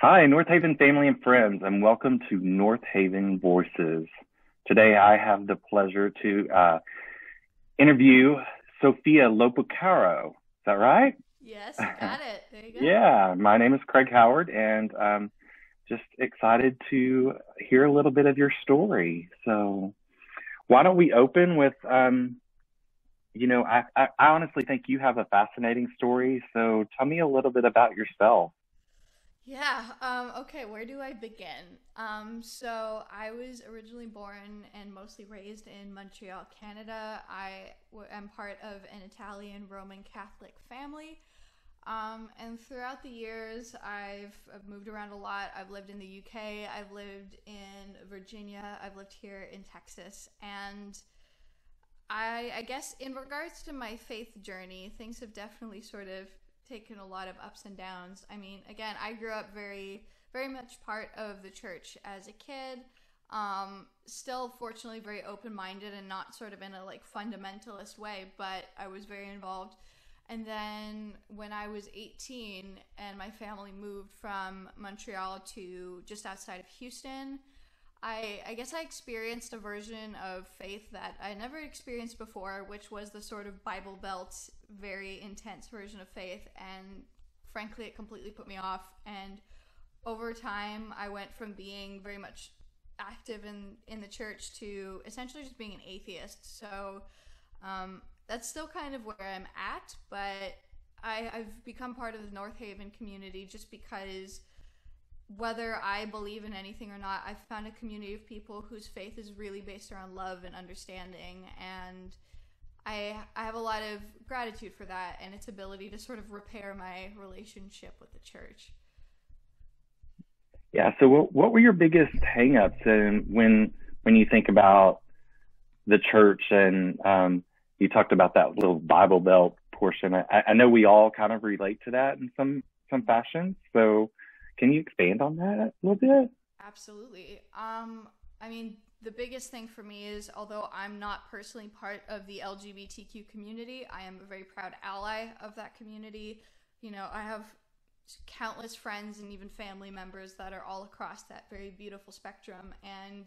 Hi, Northaven family and friends, and welcome to Northaven Voices. Today, I have the pleasure to interview Sophia Loprocaro. Is that right? Yes, you got it. There you go. Yeah, my name is Craig Howard, and just excited to hear a little bit of your story. So, why don't we open with, I honestly think you have a fascinating story. So, tell me a little bit about yourself. Yeah, okay, where do I begin? So I was originally born and mostly raised in Montreal, Canada. Am part of an Italian Roman Catholic family. And throughout the years, I've moved around a lot. I've lived in the UK, I've lived in Virginia, I've lived here in Texas. And I guess in regards to my faith journey, things have definitely sort of taken a lot of ups and downs. I mean, again, I grew up very much part of the church as a kid. Still, fortunately, very open-minded and not sort of in a like fundamentalist way, but I was very involved. And then when I was 18 and my family moved from Montreal to just outside of Houston, I guess I experienced a version of faith that I never experienced before, which was the sort of Bible Belt, very intense version of faith. And frankly, it completely put me off. And over time, I went from being very much active in the church to essentially just being an atheist. So that's still kind of where I'm at, but I've become part of the North Haven community just because whether I believe in anything or not, I've found a community of people whose faith is really based around love and understanding, and I have a lot of gratitude for that and its ability to sort of repair my relationship with the church. Yeah. So, what were your biggest hangups, and when you think about the church, and you talked about that little Bible Belt portion? I know we all kind of relate to that in some fashion. So, can you expand on that a little bit? Absolutely. I mean, the biggest thing for me is, although I'm not personally part of the LGBTQ community, I am a very proud ally of that community. You know, I have countless friends and even family members that are all across that very beautiful spectrum. And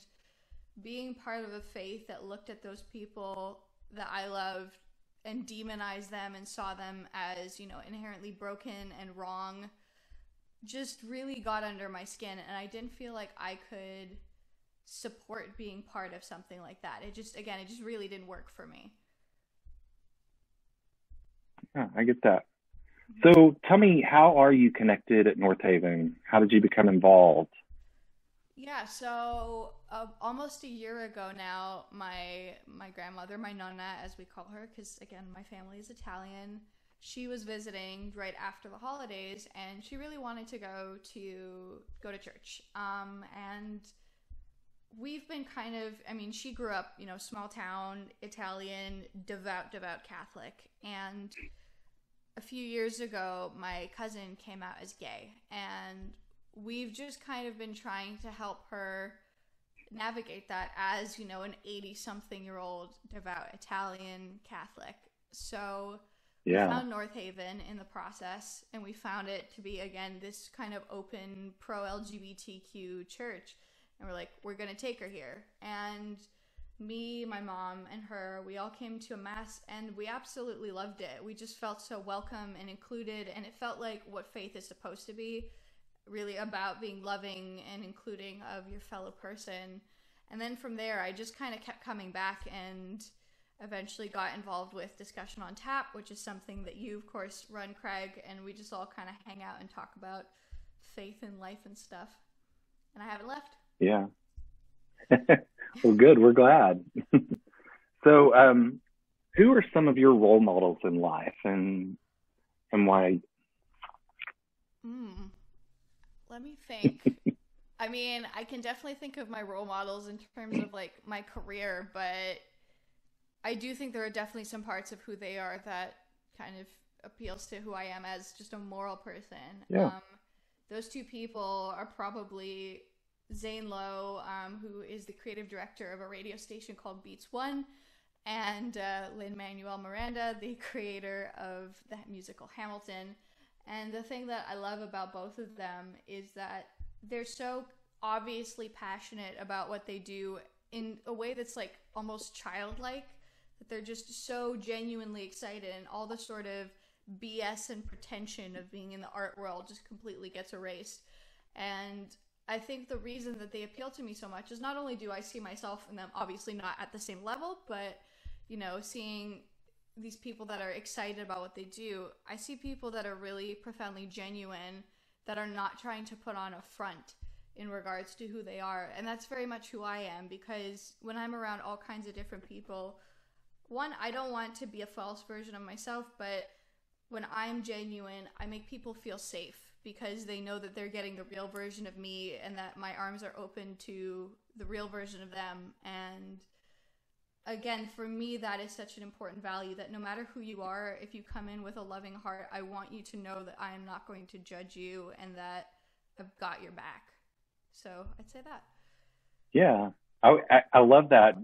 being part of a faith that looked at those people that I loved and demonized them and saw them as, inherently broken and wrong just really got under my skin, and I didn't feel like I could support being part of something like that. It just really didn't work for me. Yeah, I get that. So, tell me, how are you connected at North Haven? How did you become involved? Yeah, so almost a year ago now, my grandmother, my nonna, as we call her, because again, my family is Italian, she was visiting right after the holidays, and she really wanted to go to church. And we've been kind of, I mean, she grew up, small town, Italian, devout Catholic, and a few years ago, my cousin came out as gay, and we've just kind of been trying to help her navigate that as, an 80-something-year-old devout Italian Catholic. So we Yeah. found North Haven in the process, and we found it to be, again, this kind of open pro-LGBTQ church. And we're like, we're going to take her here. And me, my mom, and her, we all came to a mass, and we absolutely loved it. We just felt so welcome and included, and it felt like what faith is supposed to be, really about being loving and including of your fellow person. And then from there, I just kind of kept coming back and eventually got involved with Discussion on Tap, which is something that you, of course, run, Craig, and we just all kind of hang out and talk about faith and life and stuff. And I haven't left. Yeah. Well, good. We're glad. So, who are some of your role models in life, and why? Hmm. Let me think. I mean, I can definitely think of my role models in terms of like my career, but I do think there are definitely some parts of who they are that kind of appeals to who I am as just a moral person. Yeah. Those two people are probably Zane Lowe, who is the creative director of a radio station called Beats One, and Lin-Manuel Miranda, the creator of the musical Hamilton. And the thing that I love about both of them is that they're so obviously passionate about what they do in a way that's like almost childlike, that they're just so genuinely excited, and all the sort of BS and pretension of being in the art world just completely gets erased. And I think the reason that they appeal to me so much is not only do I see myself in them, obviously not at the same level, but, you know, seeing these people that are excited about what they do, I see people that are really profoundly genuine, that are not trying to put on a front in regards to who they are. And that's very much who I am, because when I'm around all kinds of different people, one, I don't want to be a false version of myself, but when I'm genuine, I make people feel safe because they know that they're getting the real version of me, and that my arms are open to the real version of them. And again, for me, that is such an important value, that no matter who you are, if you come in with a loving heart, I want you to know that I am not going to judge you, and that I've got your back. So I'd say that. Yeah. I love that,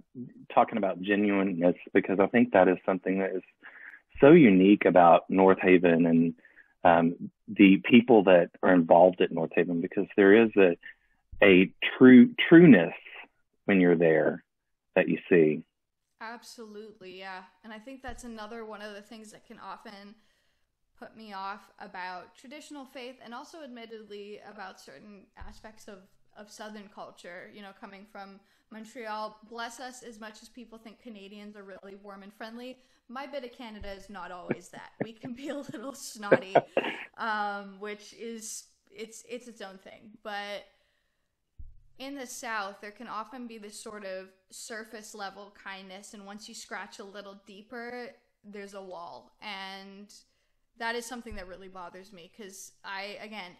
talking about genuineness, because I think that is something that is so unique about Northaven and the people that are involved at Northaven, because there is a trueness when you're there that you see. Absolutely, yeah. And I think that's another one of the things that can often put me off about traditional faith, and also admittedly about certain aspects of Southern culture, you know, coming from Montreal. Bless us, as much as people think Canadians are really warm and friendly, my bit of Canada is not always that. We can be a little snotty, which is, it's its own thing. But in the South, there can often be this sort of surface level kindness, and once you scratch a little deeper, there's a wall. And that is something that really bothers me, because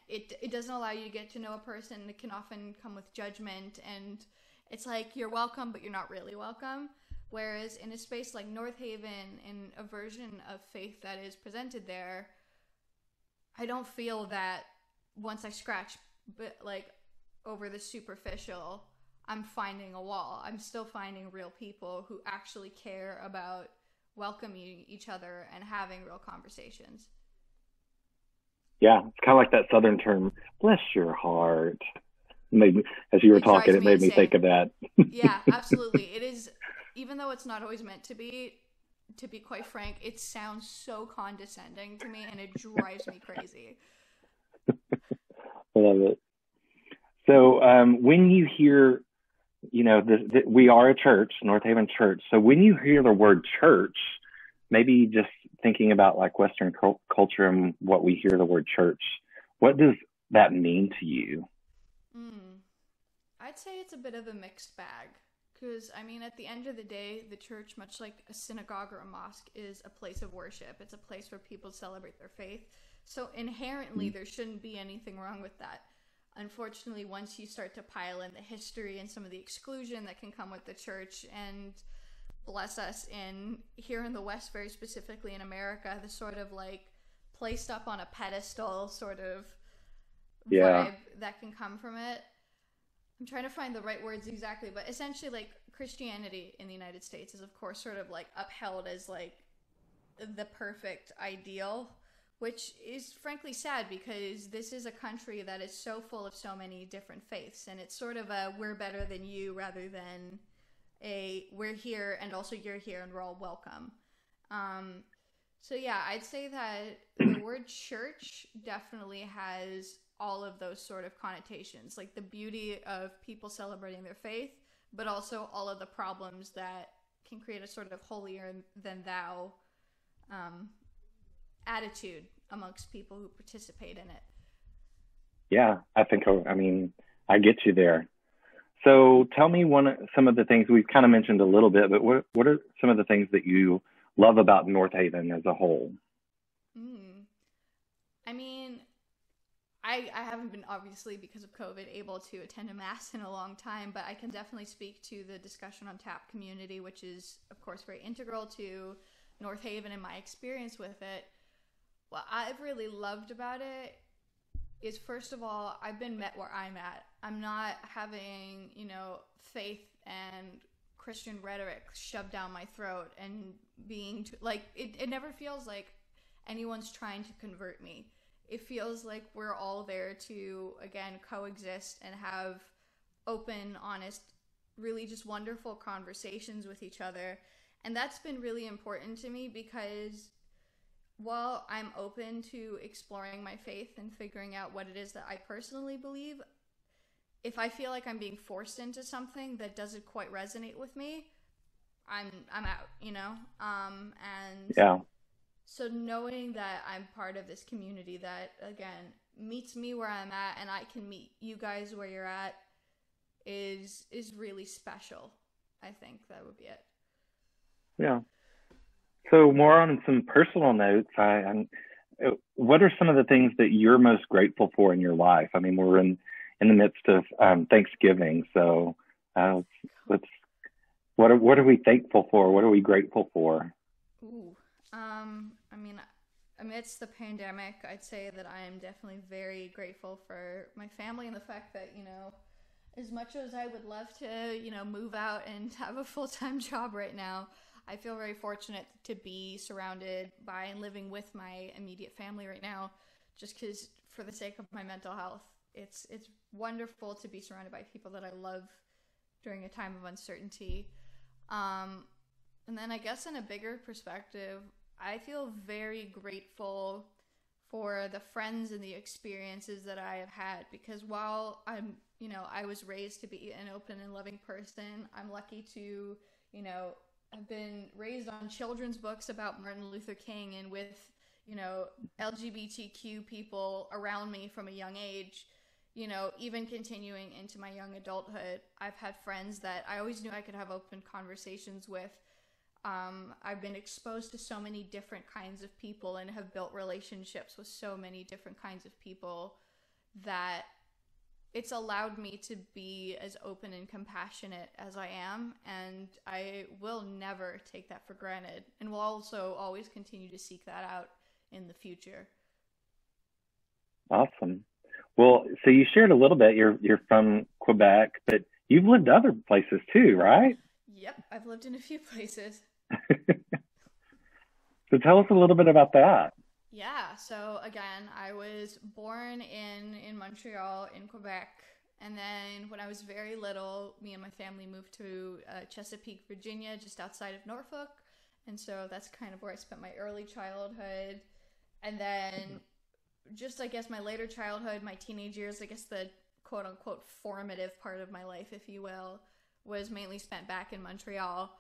it doesn't allow you to get to know a person. It can often come with judgment, and it's like, you're welcome, but you're not really welcome. Whereas in a space like Northaven, in a version of faith that is presented there, I don't feel that once I scratch over the superficial, I'm finding a wall. I'm still finding real people who actually care about welcoming each other and having real conversations. Yeah, it's kind of like that Southern term, bless your heart. As you were talking, it made me think of that. Yeah, absolutely. It is, even though it's not always meant to be quite frank, it sounds so condescending to me, and it drives me crazy. I love it. So when you hear, you know, we are a church, Northaven Church. So when you hear the word church, maybe just thinking about like Western culture and what we hear the word church, what does that mean to you? I'd say it's a bit of a mixed bag. Because, I mean, at the end of the day, the church, much like a synagogue or a mosque, is a place of worship. It's a place where people celebrate their faith. So inherently, there shouldn't be anything wrong with that. Unfortunately, once you start to pile in the history and some of the exclusion that can come with the church, and bless us, here in the West, very specifically in America, the sort of like placed up on a pedestal sort of vibe that can come from it. I'm trying to find the right words exactly, but essentially, like, Christianity in the United States is, of course, sort of like upheld as like the perfect ideal, which is frankly sad, because this is a country that is so full of so many different faiths, and it's sort of a we're better than you rather than a we're here and also you're here and we're all welcome. So yeah, I'd say that the word church definitely has all of those sort of connotations, like the beauty of people celebrating their faith, but also all of the problems that can create a sort of holier than thou attitude amongst people who participate in it. Yeah, I I get you there. So tell me some of the things we've kind of mentioned a little bit, but what are some of the things that you love about Northaven as a whole? I mean, I haven't been, obviously, because of COVID, able to attend a mass in a long time, but I can definitely speak to the Discussion on Tap community, which is, of course, very integral to Northaven and my experience with it. What I've really loved about it is, first of all, I've been met where I'm at. I'm not having, faith and Christian rhetoric shoved down my throat and being, it never feels like anyone's trying to convert me. it feels like we're all there to, again, coexist and have open, honest, really just wonderful conversations with each other. And that's been really important to me because while I'm open to exploring my faith and figuring out what it is that I personally believe, if I feel like I'm being forced into something that doesn't quite resonate with me, I'm out, you know? And Yeah. so knowing that I'm part of this community that, again, meets me where I'm at and I can meet you guys where you're at is really special. I think that would be it. Yeah. So more on some personal notes, what are some of the things that you're most grateful for in your life? I mean, we're in the midst of Thanksgiving, so let's what are we thankful for? What are we grateful for? Ooh, I mean, amidst the pandemic, I'd say that I am definitely very grateful for my family and the fact that, you know, as much as I would love to, you know, move out and have a full-time job right now, I feel very fortunate to be surrounded by and living with my immediate family right now, just because for the sake of my mental health, it's wonderful to be surrounded by people that I love during a time of uncertainty. And then I guess in a bigger perspective, I feel very grateful for the friends and the experiences that I have had, because while I was raised to be an open and loving person, I'm lucky to, you know, have been raised on children's books about Martin Luther King and with, you know, LGBTQ people around me from a young age. You know, even continuing into my young adulthood, I've had friends that I always knew I could have open conversations with. I've been exposed to so many different kinds of people and have built relationships with so many different kinds of people that it's allowed me to be as open and compassionate as I am, and I will never take that for granted, and will also always continue to seek that out in the future. Awesome. Well, so you shared a little bit. You're from Quebec, but you've lived other places too, right? Yep, I've lived in a few places. So tell us a little bit about that. Yeah, so again, I was born in Montreal, in Quebec, and then when I was very little, me and my family moved to Chesapeake, Virginia, just outside of Norfolk, and so that's kind of where I spent my early childhood, and then just, I guess, my later childhood, my teenage years, I guess the quote-unquote formative part of my life, if you will, was mainly spent back in Montreal,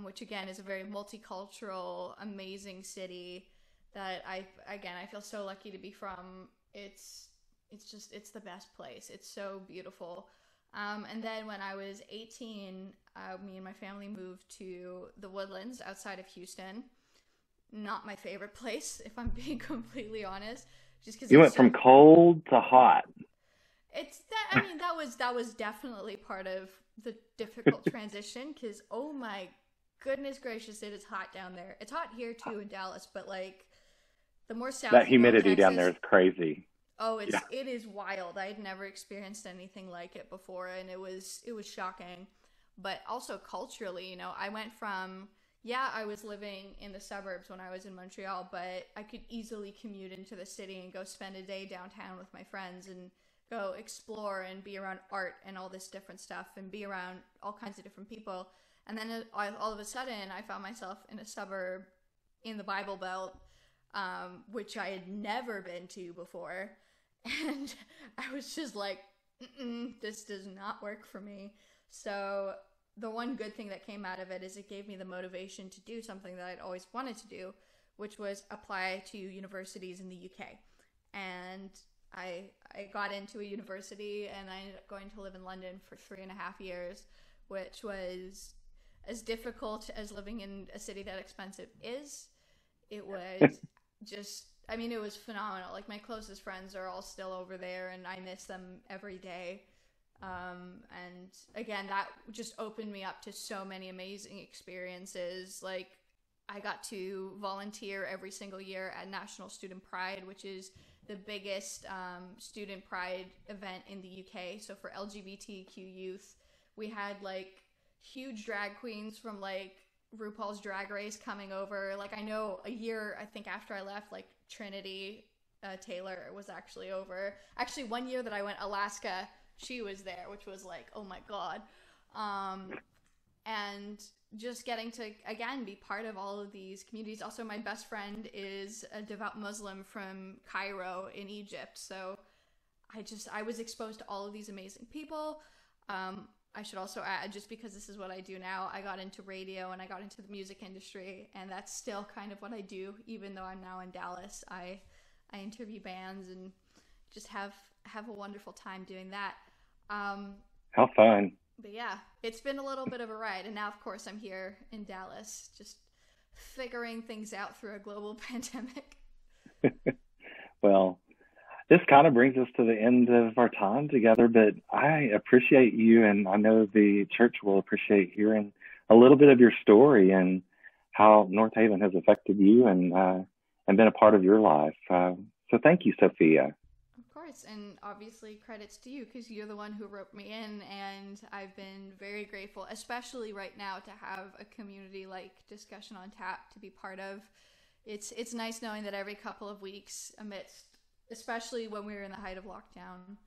which again is a very multicultural, amazing city that I feel so lucky to be from. It's the best place. It's so beautiful. And then when I was 18, me and my family moved to the Woodlands outside of Houston. Not my favorite place, if I'm being completely honest. Just because you went from cold to hot. It's that. I mean, that was definitely part of the difficult transition. Because oh my goodness gracious, it is hot down there. It's hot here too in Dallas, but like the more south that humidity Texas, down there is crazy. Oh, it is wild. I had never experienced anything like it before, and it was shocking. But also culturally, you know, I went from I was living in the suburbs when I was in Montreal, but I could easily commute into the city and go spend a day downtown with my friends and go explore and be around art and all this different stuff and be around all kinds of different people. And then all of a sudden, I found myself in a suburb in the Bible Belt, which I had never been to before. And I was just like, this does not work for me. So the one good thing that came out of it is it gave me the motivation to do something that I'd always wanted to do, which was apply to universities in the UK. And I got into a university and I ended up going to live in London for 3.5 years, which was as difficult as living in a city that expensive is. It was just, I mean, it was phenomenal. Like, my closest friends are all still over there and I miss them every day. And again, that just opened me up to so many amazing experiences. Like, I got to volunteer every single year at National Student Pride, which is the biggest student pride event in the UK. So for LGBTQ youth, we had like huge drag queens from like RuPaul's Drag Race coming over. Like, I know a year, I think after I left, like Trinity Taylor was actually over. Actually, one year that I went Alaska, she was there, which was like, oh my God. And just getting to, again, be part of all of these communities. Also, my best friend is a devout Muslim from Cairo in Egypt. So I was exposed to all of these amazing people. I should also add, just because this is what I do now, I got into radio and I got into the music industry, and that's still kind of what I do, even though I'm now in Dallas. I interview bands and just have a wonderful time doing that. How fun. But yeah, it's been a little bit of a ride. And now, of course, I'm here in Dallas, just figuring things out through a global pandemic. Well, this kind of brings us to the end of our time together, but I appreciate you, and I know the church will appreciate hearing a little bit of your story and how Northaven has affected you and been a part of your life. So thank you, Sophia. Of course, and obviously credits to you, because you're the one who wrote me in, and I've been very grateful, especially right now, to have a community like Discussion on Tap to be part of. It's nice knowing that every couple of weeks, especially when we were in the height of lockdown,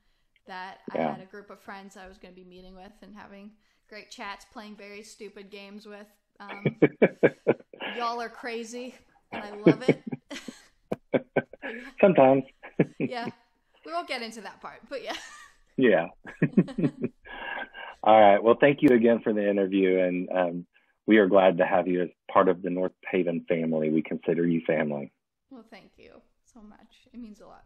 that I had a group of friends I was going to be meeting with and having great chats, playing very stupid games with. Y'all are crazy, and I love it. Sometimes. Yeah. We won't get into that part, but yeah. Yeah. All right. Well, thank you again for the interview, and we are glad to have you as part of the Northaven family. We consider you family. Well, thank you so much. It means a lot.